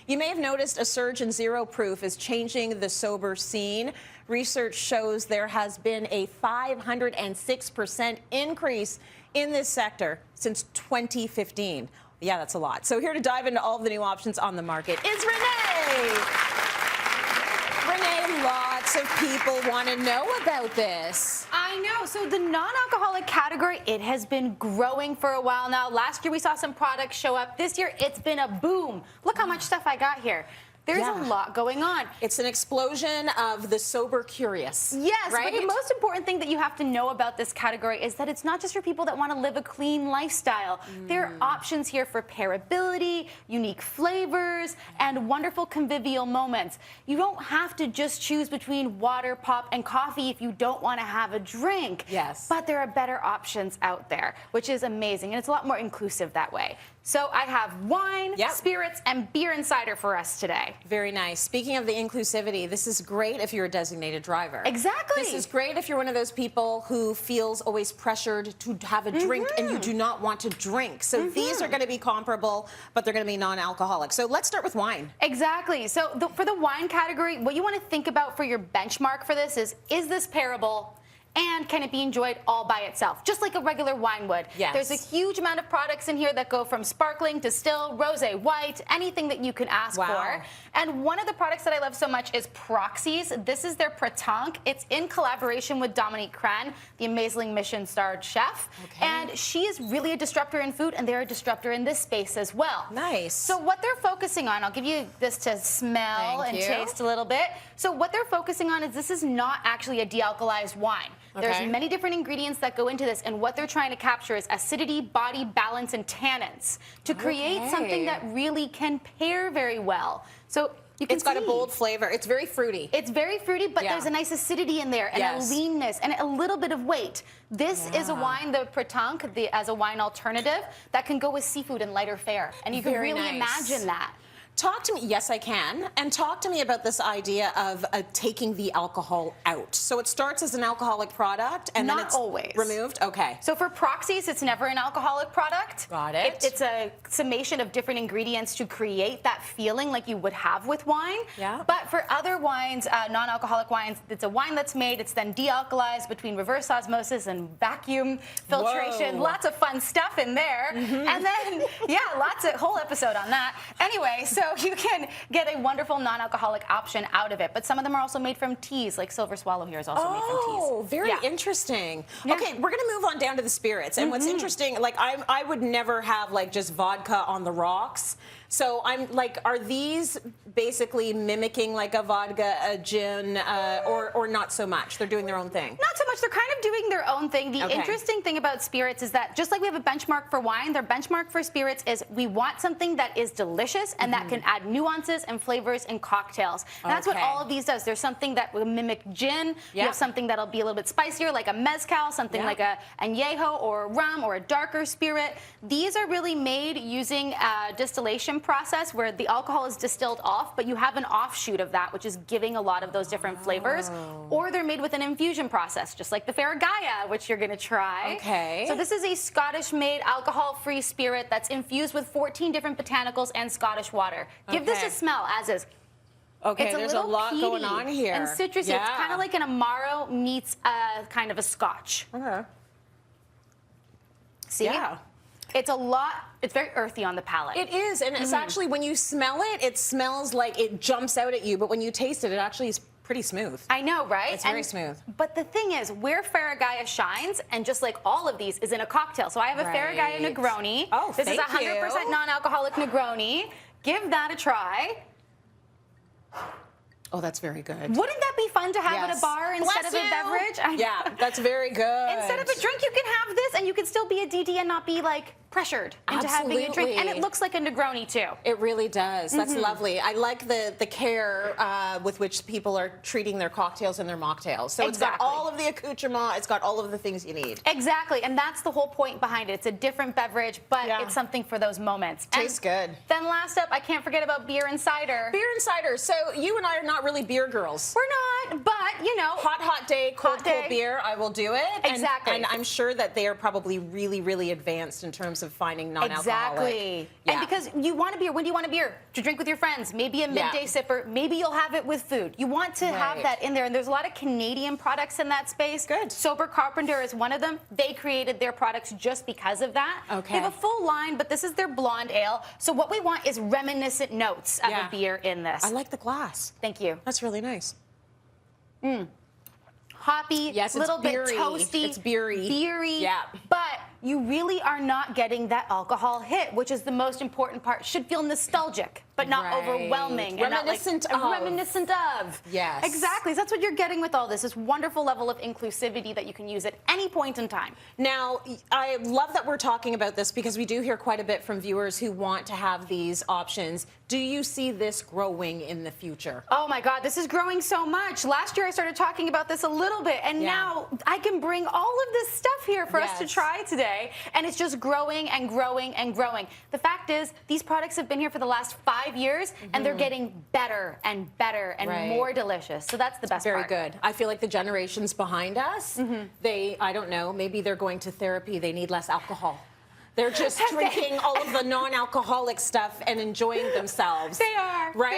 You may have noticed a surge in zero proof is changing the sober scene. Research shows there has been a 506% increase in this sector since 2015. Yeah, that's a lot. So here to dive into all of the new options on the market is Renee. Renee, lots of people want to know about this. I know. So the non-alcoholic category, it has been growing for a while now. Last year we saw some products show up. This year it's been a boom. Look how much stuff I got here. There's a lot going on. It's an explosion of the sober curious. Yes, right? but the most important thing that you have to know about this category is that it's not just for people that want to live a clean lifestyle. There are options here for pairability, unique flavors, and wonderful convivial moments. You don't have to just choose between water, pop, and coffee if you don't want to have a drink. Yes. But there are better options out there, which is amazing, and it's a lot more inclusive that way. So I have wine, spirits, and beer and cider for us today. Very nice. Speaking of the inclusivity, this is great if you're a designated driver. Exactly. This is great if you're one of those people who feels always pressured to have a drink and you do not want to drink. So these are going to be comparable, but they're going to be non-alcoholic. So let's start with wine. Exactly. So for the wine category, what you want to think about for your benchmark for this is this pairable? And can it be enjoyed all by itself, just like a regular wine would? Yes. There's a huge amount of products in here that go from sparkling to still, rosé, white, anything that you can ask for. And one of the products that I love so much is Proxies. This is their Pratank. It's in collaboration with Dominique Cran, the amazing Michelin-starred chef. And she is really a disruptor in food, and they're a disruptor in this space as well. Nice. So what they're focusing on, I'll give you this to smell and taste a little bit. So what they're focusing on is this is not actually a de-alkalized wine. There's many different ingredients that go into this, and what they're trying to capture is acidity, body balance, and tannins to create something that really can pair very well. So you can It's got a bold flavor. It's very fruity. It's very fruity, but there's a nice acidity in there and a leanness and a little bit of weight. This is a wine, the Pratank, as a wine alternative that can go with seafood and lighter fare, and you can really imagine that. Talk to me, yes I can, and talk to me about this idea of taking the alcohol out. So it starts as an alcoholic product and then it's always removed? Okay. So for Proxies, it's never an alcoholic product. Got it. It's a summation of different ingredients to create that feeling like you would have with wine. Yeah. But for other wines, non-alcoholic wines, it's a wine that's made, it's then de-alkalized between reverse osmosis and vacuum filtration. Whoa. Lots of fun stuff in there. And then, lots of, whole episode on that. Anyway, so you can get a wonderful non-alcoholic option out of it. But some of them are also made from teas, like Silver Swallow here is also made from teas. Oh, very interesting. Okay, we're going to move on down to the spirits. And what's interesting, like I would never have like just vodka on the rocks. So I'm like, are these basically mimicking like a vodka, a gin, or not so much? They're doing their own thing. Not so much. They're kind of doing their own thing. The interesting thing about spirits is that just like we have a benchmark for wine, their benchmark for spirits is we want something that is delicious and that can add nuances and flavors in cocktails. And that's what all of these does. There's something that will mimic gin. You have something that'll be a little bit spicier, like a mezcal, something like a añejo or a rum or a darker spirit. These are really made using a distillation process where the alcohol is distilled off, but you have an offshoot of that, which is giving a lot of those different flavors. Or they're made with an infusion process, just like the Faragaya, which you're going to try. Okay. So this is a Scottish-made alcohol-free spirit that's infused with 14 different botanicals and Scottish water. Give this a smell, as is. Okay, It's there's a lot peaty going on here. and citrusy. It's kind of like an Amaro meets a kind of a Scotch. Okay. See? Yeah. It's a lot, it's very earthy on the palate. It is, and it's actually, when you smell it, it smells like it jumps out at you, but when you taste it, it actually is pretty smooth. I know, right? It's very smooth. But the thing is, where Faragaya shines, and just like all of these, is in a cocktail. So I have a Faragaya Negroni. Oh, this is thank you. 100% non-alcoholic Negroni. Give that a try. Oh, that's very good. Wouldn't that be fun to have at a bar instead of a beverage? Yeah, that's very good. Instead of a drink, you can have this, and you can still be a DD and not be like pressured into having a drink. And it looks like a Negroni too. It really does. That's lovely. I like the care with which people are treating their cocktails and their mocktails. So it's got all of the accoutrement. It's got all of the things you need. Exactly, and that's the whole point behind it. It's a different beverage, but it's something for those moments. Tastes good. Then last up, I can't forget about beer and cider. Beer and cider. So you and I are not really beer girls. We're not, but you know. Hot day, cold beer, I will do it. Exactly. And I'm sure that they are probably really, really advanced in terms terms of finding non-alcoholic. Exactly. Yeah. And because you want a beer, when do you want a beer? To drink with your friends, maybe a midday sipper, maybe you'll have it with food. You want to have that in there, and there's a lot of Canadian products in that space. Good. Sober Carpenter is one of them. They created their products just because of that. Okay. They have a full line, but this is their blonde ale. So what we want is reminiscent notes of a beer in this. I like the glass. Thank you. That's really nice. Hoppy, yes, little bit beery. toasty. It's beery. Beery. Yeah. But you really are not getting that alcohol hit, which is the most important part. Should feel nostalgic, but not overwhelming. Reminiscent and not like, of. Reminiscent of. Yes. Exactly. So that's what you're getting with all this wonderful level of inclusivity that you can use at any point in time. Now, I love that we're talking about this because we do hear quite a bit from viewers who want to have these options. Do you see this growing in the future? Oh my God, this is growing so much. Last year I started talking about this a little bit, and now I can bring all of this stuff here for us to try today, and it's just growing and growing and growing. The fact is, these products have been here for the last 5 years, and they're getting better and better and more delicious. So that's the best part. Very good. I feel like the generations behind us, I don't know, maybe they're going to therapy, they need less alcohol. They're just drinking all of the non-alcoholic stuff and enjoying themselves. They are. Right?